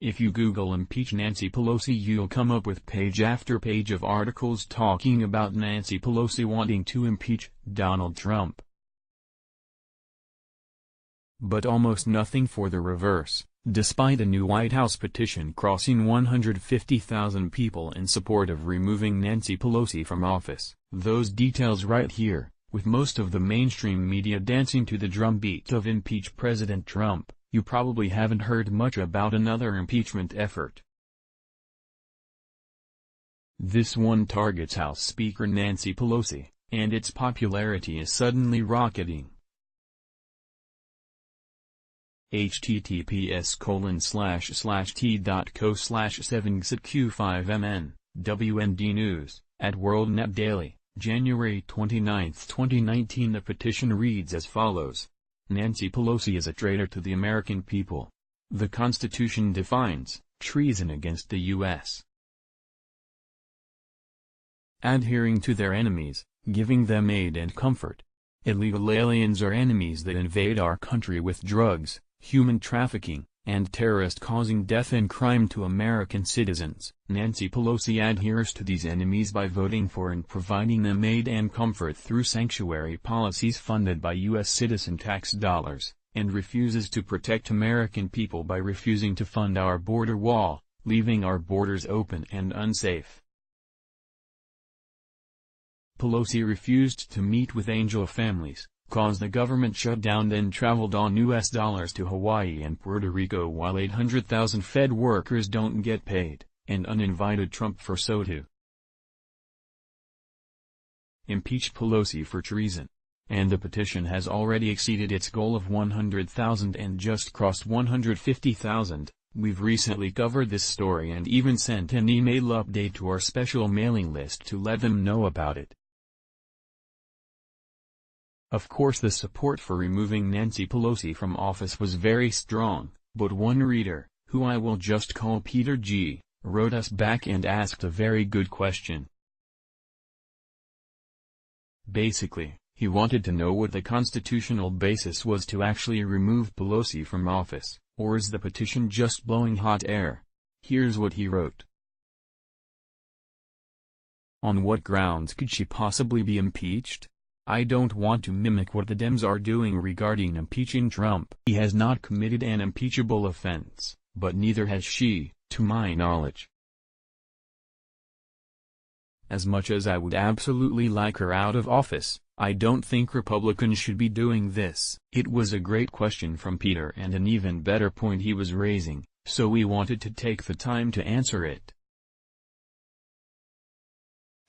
If you Google Impeach Nancy Pelosi, you'll come up with page after page of articles talking about Nancy Pelosi wanting to impeach Donald Trump. But almost nothing for the reverse, despite a new White House petition crossing 150,000 people in support of removing Nancy Pelosi from office. Those details right here, with most of the mainstream media dancing to the drumbeat of impeach President Trump. You probably haven't heard much about another impeachment effort. This one targets House Speaker Nancy Pelosi, and its popularity is suddenly rocketing. https://t.co/7xq5mn, WND News, at WorldNet Daily, January 29, 2019. The petition reads as follows. Nancy Pelosi is a traitor to the American people. The Constitution defines treason against the U.S. adhering to their enemies, giving them aid and comfort. Illegal aliens are enemies that invade our country with drugs, human trafficking, and terrorist causing death and crime to American citizens. Nancy Pelosi adheres to these enemies by voting for and providing them aid and comfort through sanctuary policies funded by U.S. citizen tax dollars, and refuses to protect American people by refusing to fund our border wall, leaving our borders open and unsafe. Pelosi refused to meet with angel families, caused the government shutdown, then traveled on U.S. dollars to Hawaii and Puerto Rico while 800,000 Fed workers don't get paid, and uninvited Trump for so too. Impeach Pelosi for treason. And the petition has already exceeded its goal of 100,000 and just crossed 150,000. We've recently covered this story and even sent an email update to our special mailing list to let them know about it. Of course, the support for removing Nancy Pelosi from office was very strong, but one reader, who I will just call Peter G., wrote us back and asked a very good question. Basically, he wanted to know what the constitutional basis was to actually remove Pelosi from office, or is the petition just blowing hot air? Here's what he wrote. On what grounds could she possibly be impeached? I don't want to mimic what the Dems are doing regarding impeaching Trump. He has not committed an impeachable offense, but neither has she, to my knowledge. As much as I would absolutely like her out of office, I don't think Republicans should be doing this. It was a great question from Peter and an even better point he was raising, so we wanted to take the time to answer it.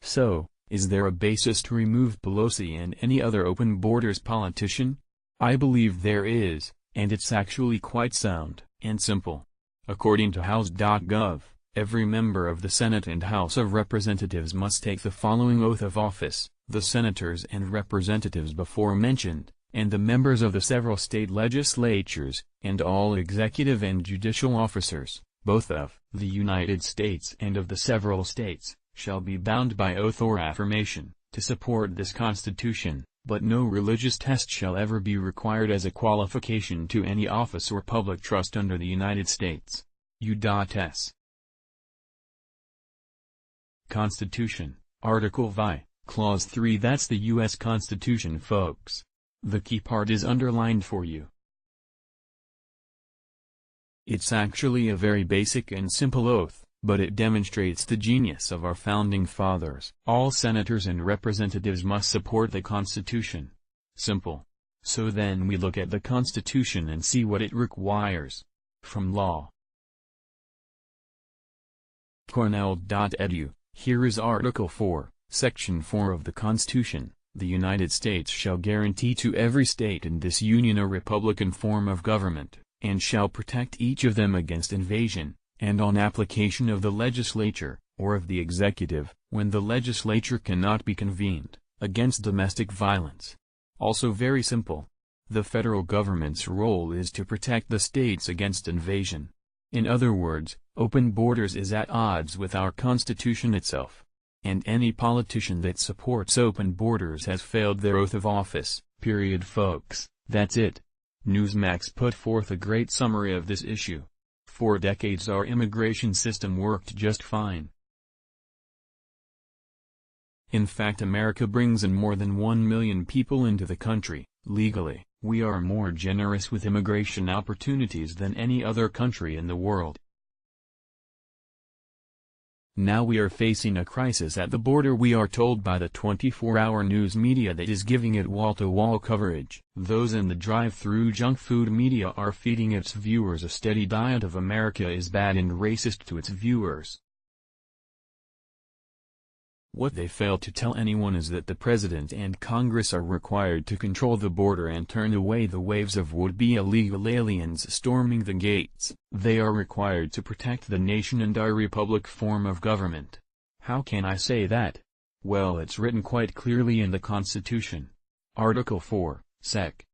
So, is there a basis to remove Pelosi and any other open borders politician? I believe there is, and it's actually quite sound and simple. According to House.gov, every member of the Senate and House of Representatives must take the following oath of office: the senators and representatives before mentioned, and the members of the several state legislatures, and all executive and judicial officers, both of the United States and of the several states, shall be bound by oath or affirmation to support this Constitution, but no religious test shall ever be required as a qualification to any office or public trust under the United States. U.S. Constitution, Article VI, Clause 3. That's the U.S. Constitution, folks. The key part is underlined for you. It's actually a very basic and simple oath, but it demonstrates the genius of our founding fathers. All senators and representatives must support the Constitution. Simple. So then we look at the Constitution and see what it requires. From law. Cornell.edu, here is Article 4, Section 4 of the Constitution. The United States shall guarantee to every state in this Union a republican form of government, and shall protect each of them against invasion, and on application of the legislature, or of the executive, when the legislature cannot be convened, against domestic violence. Also very simple. The federal government's role is to protect the states against invasion. In other words, open borders is at odds with our Constitution itself. And any politician that supports open borders has failed their oath of office, period, folks. That's it. Newsmax put forth a great summary of this issue. For decades our immigration system worked just fine. In fact, America brings in more than 1 million people into the country, legally. We are more generous with immigration opportunities than any other country in the world. Now we are facing a crisis at the border, we are told by the 24-hour news media that is giving it wall-to-wall coverage. Those in the drive-through junk food media are feeding its viewers a steady diet of America is bad and racist to its viewers. What they fail to tell anyone is that the President and Congress are required to control the border and turn away the waves of would-be illegal aliens storming the gates. They are required to protect the nation and our republic form of government. How can I say that? Well, it's written quite clearly in the Constitution. Article 4, Sec.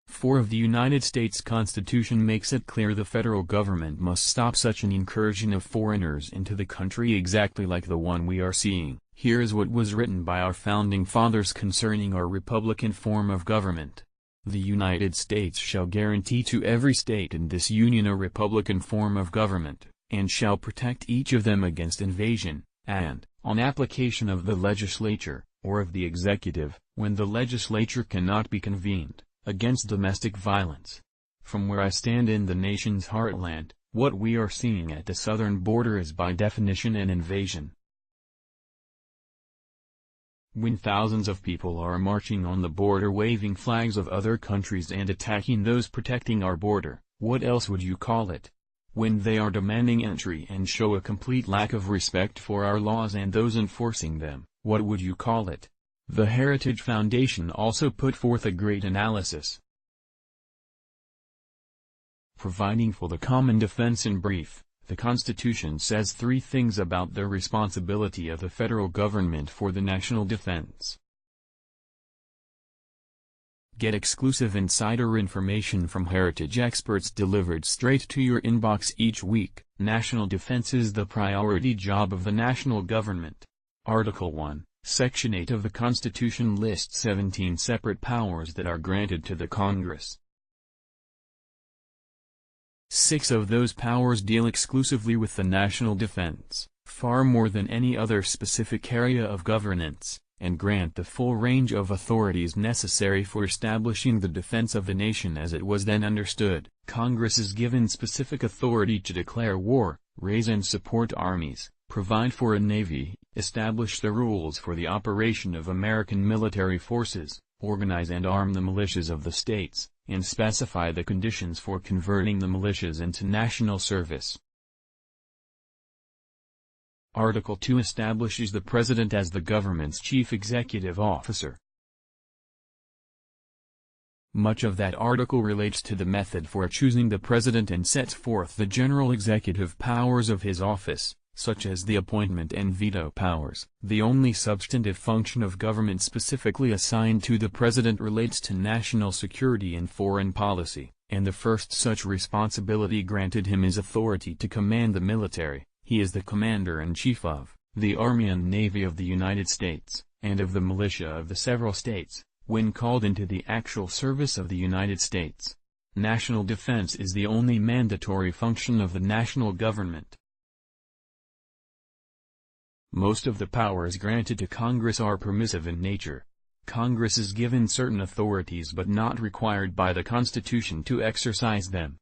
4 of the United States Constitution makes it clear the federal government must stop such an incursion of foreigners into the country exactly like the one we are seeing. Here is what was written by our founding fathers concerning our republican form of government. The United States shall guarantee to every state in this union a republican form of government, and shall protect each of them against invasion, and, on application of the legislature, or of the executive, when the legislature cannot be convened, against domestic violence. From where I stand in the nation's heartland, what we are seeing at the southern border is by definition an invasion. When thousands of people are marching on the border waving flags of other countries and attacking those protecting our border, what else would you call it? When they are demanding entry and show a complete lack of respect for our laws and those enforcing them, what would you call it? The Heritage Foundation also put forth a great analysis, providing for the common defense. In brief, the Constitution says 3 things about the responsibility of the federal government for the national defense. Get exclusive insider information from Heritage experts delivered straight to your inbox each week. National defense is the priority job of the national government. Article 1. Section 8 of the Constitution lists 17 separate powers that are granted to the Congress. 6 of those powers deal exclusively with the national defense, far more than any other specific area of governance, and grant the full range of authorities necessary for establishing the defense of the nation as it was then understood. Congress is given specific authority to declare war, raise and support armies, provide for a navy, establish the rules for the operation of American military forces, organize and arm the militias of the states, and specify the conditions for converting the militias into national service. Article 2 establishes the President as the government's chief executive officer. Much of that article relates to the method for choosing the President and sets forth the general executive powers of his office, such as the appointment and veto powers. The only substantive function of government specifically assigned to the President relates to national security and foreign policy, and the first such responsibility granted him is authority to command the military. He is the Commander-in-Chief of the Army and Navy of the United States, and of the militia of the several states, when called into the actual service of the United States. National defense is the only mandatory function of the national government. Most of the powers granted to Congress are permissive in nature. Congress is given certain authorities but not required by the Constitution to exercise them.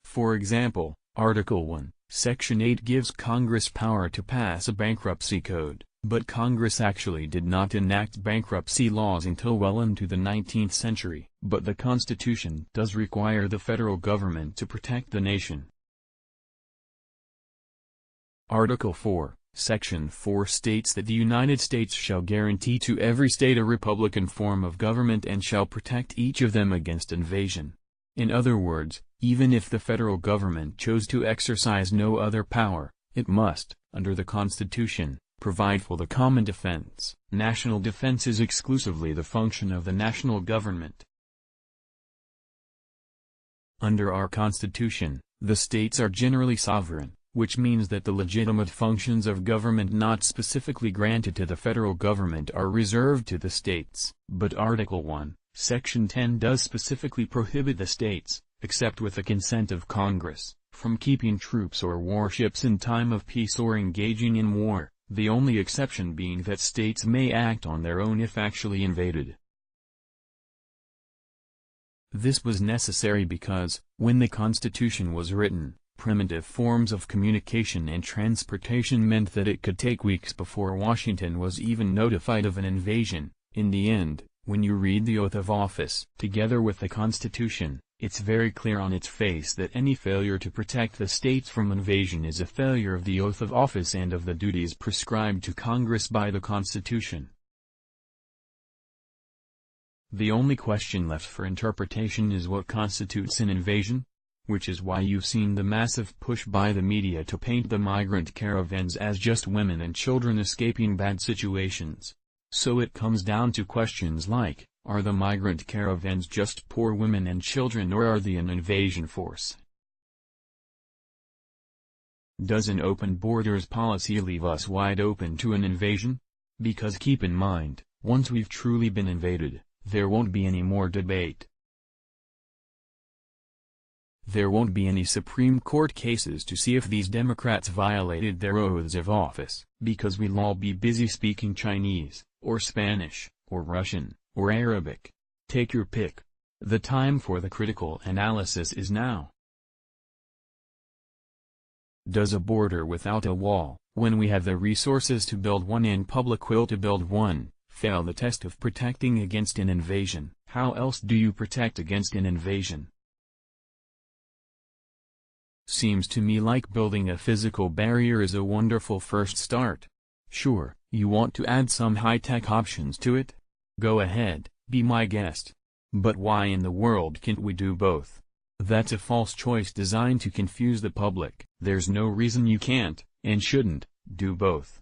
For example, Article 1, Section 8 gives Congress power to pass a bankruptcy code, but Congress actually did not enact bankruptcy laws until well into the 19th century. But the Constitution does require the federal government to protect the nation. Article 4, Section 4 states that the United States shall guarantee to every state a republican form of government and shall protect each of them against invasion. In other words, even if the federal government chose to exercise no other power, it must, under the Constitution, provide for the common defense. National defense is exclusively the function of the national government. Under our Constitution, the states are generally sovereign, which means that the legitimate functions of government not specifically granted to the federal government are reserved to the states. But Article 1, Section 10 does specifically prohibit the states, except with the consent of Congress, from keeping troops or warships in time of peace or engaging in war, the only exception being that states may act on their own if actually invaded. This was necessary because, when the Constitution was written, primitive forms of communication and transportation meant that it could take weeks before Washington was even notified of an invasion. In the end, when you read the oath of office together with the Constitution, it's very clear on its face that any failure to protect the states from invasion is a failure of the oath of office and of the duties prescribed to Congress by the Constitution. The only question left for interpretation is what constitutes an invasion? Which is why you've seen the massive push by the media to paint the migrant caravans as just women and children escaping bad situations. So it comes down to questions like, are the migrant caravans just poor women and children, or are they an invasion force? Does an open borders policy leave us wide open to an invasion? Because keep in mind, once we've truly been invaded, there won't be any more debate. There won't be any Supreme Court cases to see if these Democrats violated their oaths of office, because we'll all be busy speaking Chinese, or Spanish, or Russian, or Arabic. Take your pick. The time for the critical analysis is now. Does a border without a wall, when we have the resources to build one and public will to build one, fail the test of protecting against an invasion? How else do you protect against an invasion? Seems to me like building a physical barrier is a wonderful first start. Sure, you want to add some high-tech options to it? Go ahead, be my guest. But why in the world can't we do both? That's a false choice designed to confuse the public. There's no reason you can't, and shouldn't, do both.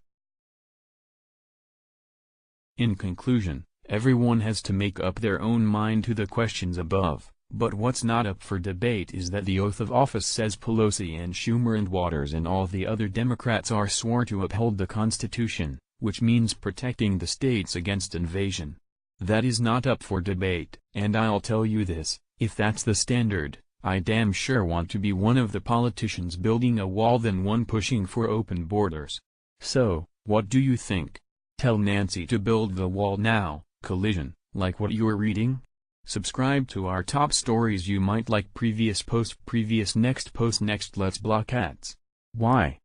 In conclusion, everyone has to make up their own mind to the questions above, but what's not up for debate is that the oath of office says Pelosi and Schumer and Waters and all the other Democrats are sworn to uphold the Constitution, which means protecting the states against invasion. That is not up for debate, and I'll tell you this, if that's the standard, I damn sure want to be one of the politicians building a wall than one pushing for open borders. So, what do you think? Tell Nancy to build the wall now. Collision, like what you're reading? Subscribe to our top stories you might like. Previous post, previous, next post, next. Let's block ads. Why?